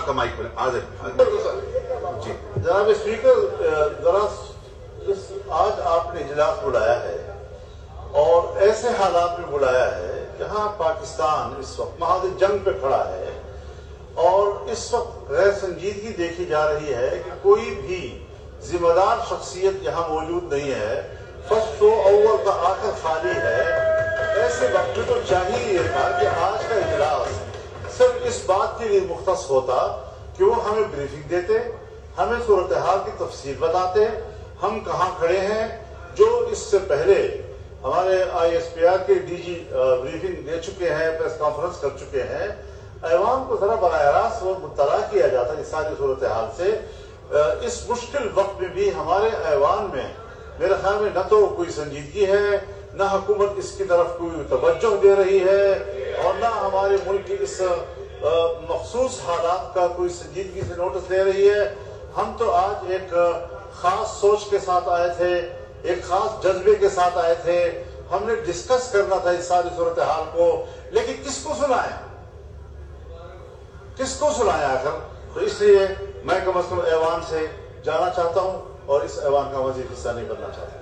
کا مائک پر آ جائے جی جناب اسپیکر، ذرا آج آپ نے اجلاس بلایا ہے اور ایسے حالات میں بلایا ہے جہاں پاکستان اس وقت محاذ جنگ پہ کھڑا ہے اور اس وقت غیر سنجیدگی دیکھی جا رہی ہے کہ کوئی بھی ذمہ دار شخصیت یہاں موجود نہیں ہے، فرسٹ رو اول کا آخر خالی ہے۔ ایسے وقت میں تو چاہیے یہ تھا کہ آج کا اجلاس صرف اس بات کے لیے مختص ہوتا کہ وہ ہمیں بریفنگ دیتے، ہمیں صورتحال کی تفصیل بتاتے، ہم کہاں کھڑے ہیں۔ جو اس سے پہلے ہمارے آئی ایس پی آر کے ڈی جی بریفنگ دے چکے ہیں، پریس کانفرنس کر چکے ہیں، ایوان کو ذرا براہ راست وہ مطلع کیا جاتا اس ساری صورتحال سے۔ اس مشکل وقت میں بھی ہمارے ایوان میں میرے خیال میں نہ تو کوئی سنجیدگی ہے، نہ حکومت اس کی طرف کوئی توجہ دے رہی ہے، اور نہ ہمارے ملک کی اس مخصوص حالات کا کوئی سنجیدگی سے نوٹس لے رہی ہے۔ ہم تو آج ایک خاص سوچ کے ساتھ آئے تھے، ایک خاص جذبے کے ساتھ آئے تھے، ہم نے ڈسکس کرنا تھا اس ساری صورتحال کو، لیکن کس کو سنائیں، کس کو سنائیں آخر؟ تو اس لیے میں کم از کم ایوان سے جانا چاہتا ہوں اور اس ایوان کا مزید حصہ نہیں بننا چاہتا۔